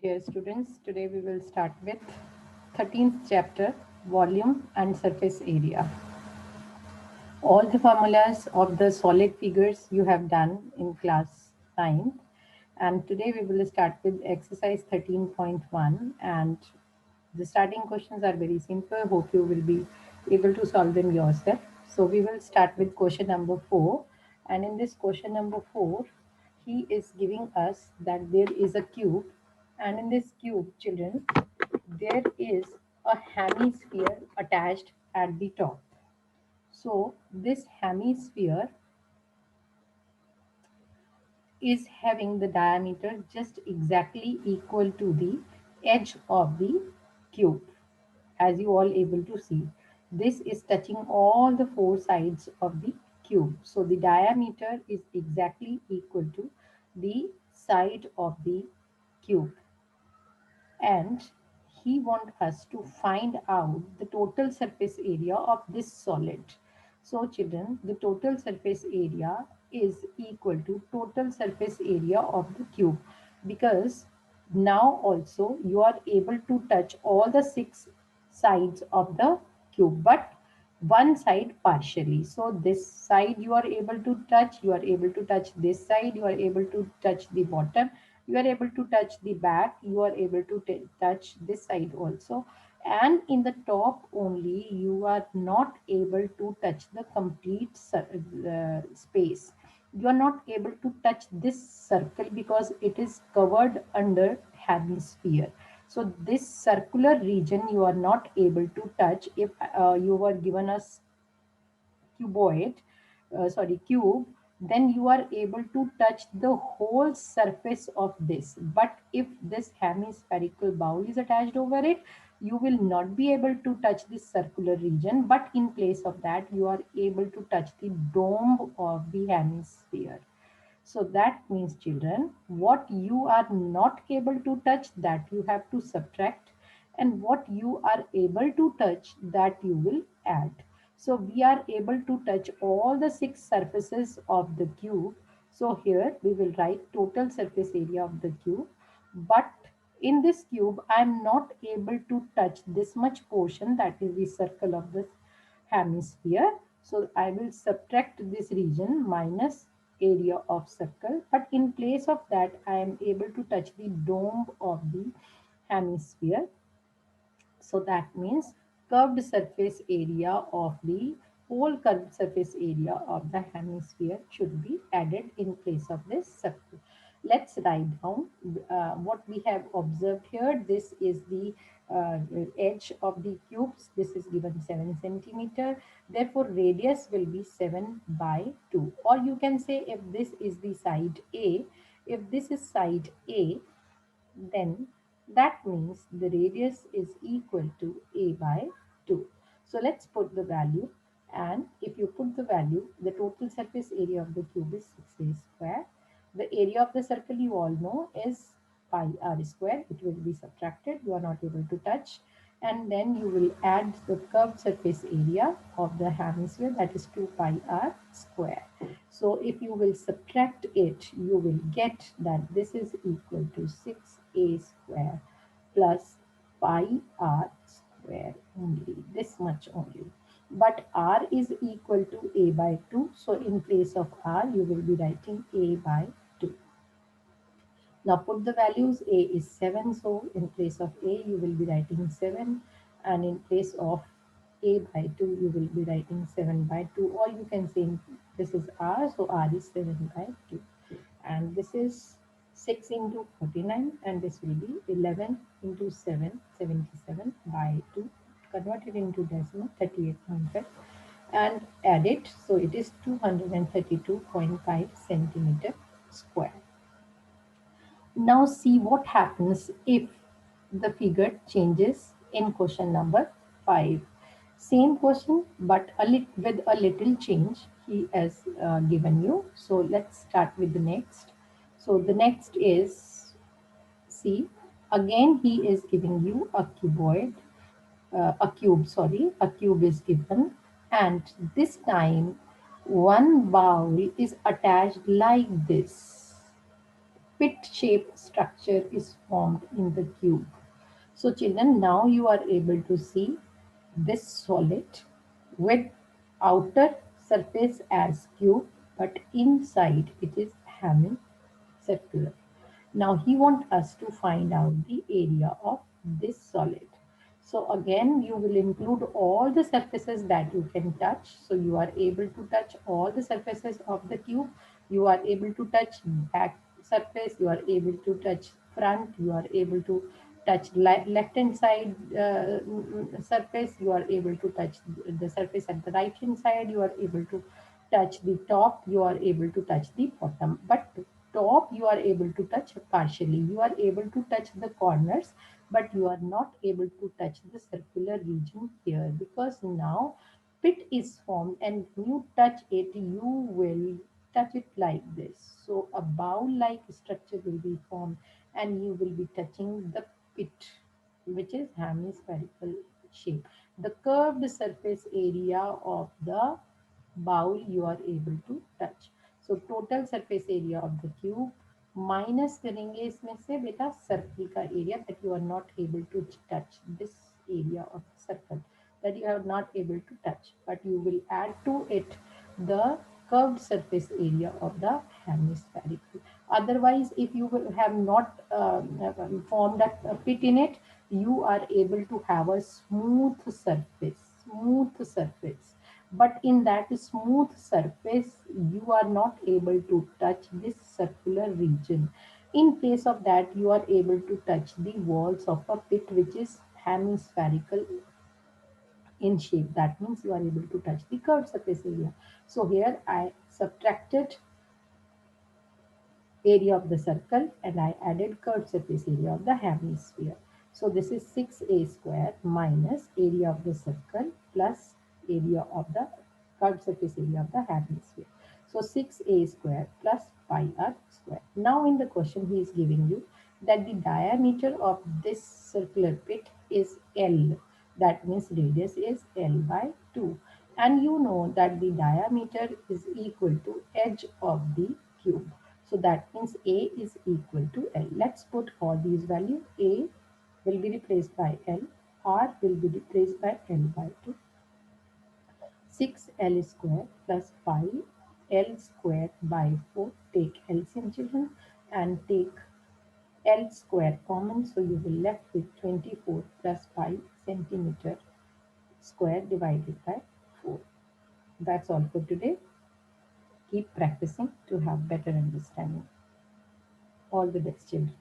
Dear students, today we will start with 13th chapter, volume and surface area. All the formulas of the solid figures you have done in class 9th, and today we will start with exercise 13.1, and the starting questions are very simple. Hope you will be able to solve them yourself. So we will start with question number 4, and in this question number 4 he is giving us that there is a cube, and in this cube, children, there is a hemisphere attached at the top. So this hemisphere is having the diameter just exactly equal to the edge of the cube, as you all able to see. This is touching all the four sides of the cube. So the diameter is exactly equal to the side of the cube, and he wants us to find out the total surface area of this solid. So children, the total surface area is equal to total surface area of the cube, because now also you are able to touch all the six sides of the cube, but one side partially. So this side you are able to touch, you are able to touch this side, you are able to touch the bottom, you are able to touch the back, you are able to touch this side also, and in the top only you are not able to touch the complete space. You are not able to touch this circle because it is covered under hemisphere. So this circular region you are not able to touch if you were given a cuboid, cube, then you are able to touch the whole surface of this. But if this hemispherical bowl is attached over it, you will not be able to touch this circular region, but in place of that, you are able to touch the dome of the hemisphere. So that means, children, what you are not able to touch, that you have to subtract, and what you are able to touch, that you will add. So we are able to touch all the six surfaces of the cube. So here we will write total surface area of the cube. But in this cube, I am not able to touch this much portion, that is the circle of the hemisphere. So I will subtract this region minus area of circle, but in place of that I am able to touch the dome of the hemisphere. So that means curved surface area of the whole curved surface area of the hemisphere should be added in place of this circle. Let's write down what we have observed here. This is the uh, edge of the cubes. This is given 7 centimeter. Therefore, radius will be 7 by 2. Or you can say, if this is the side A, if this is side A, then that means the radius is equal to a by 2. So let's put the value, and if you put the value, the total surface area of the cube is 6a square. The area of the circle you all know is pi r square. It will be subtracted, you are not able to touch, and then you will add the curved surface area of the hemisphere, that is 2 pi r square. So if you will subtract it, you will get that this is equal to 6a square plus pi r square only, this much only. But r is equal to a by 2. So in place of r, you will be writing a by 2. Now put the values. A is 7. So in place of a, you will be writing 7. And in place of a by 2, you will be writing 7 by 2. Or you can say this is r. So r is 7 by 2. And this is 6 into 49. And this will be 11 into 7, 77 by 2. Converted into decimal, 38.5. And add it. So it is 232.5 centimeter square. Now see what happens if the figure changes in question number 5. Same question, but with a little change he has given you. So let's start with the next. So the next is, see, again he is giving you a cuboid, a cube is given, and this time one bowl is attached like this. pit-shaped structure is formed in the cube. So children, now you are able to see this solid with outer surface as cube, but inside it is semicircular. Now he wants us to find out the area of this solid. So again, you will include all the surfaces that you can touch. So you are able to touch all the surfaces of the cube. You are able to touch back surface. You are able to touch front. You are able to touch left hand side surface. You are able to touch the surface at the right hand side. You are able to touch the top. You are able to touch the bottom. But top you are able to touch partially. You are able to touch the corners, but you are not able to touch the circular region here, because now pit is formed, and when you touch it, you will touch it like this. So a bowl like structure will be formed, and you will be touching the pit, which is hemispherical shape. The curved surface area of the bowl you are able to touch. So total surface area of the cube minus करेंगे इसमें से बेटा circle का area that you are not able to touch this area of the circle that you are not able to touch, but you will add to it the curved surface area of the hemispherical. Otherwise, if you will have not formed a pit in it, you are able to have a smooth surface. But in that smooth surface, you are not able to touch this circular region. In place of that, you are able to touch the walls of a pit which is hemispherical in shape. That means you are able to touch the curved surface area. So here I subtracted area of the circle and I added curved surface area of the hemisphere. So this is 6a square minus area of the circle plus area of the curved surface area of the hemisphere. So 6a square plus 5r square. Now in the question he is giving you that the diameter of this circular pit is L. That means radius is L by 2. And you know that the diameter is equal to edge of the cube. So that means A is equal to L. Let's put all these values. A will be replaced by L. R will be replaced by L by 2. 6L square plus 5L square by 4. Take LCM children and take L square common. So you will left with 24 plus 5 centimeter square divided by 4. That's all for today. Keep practicing to have better understanding. All the best, children.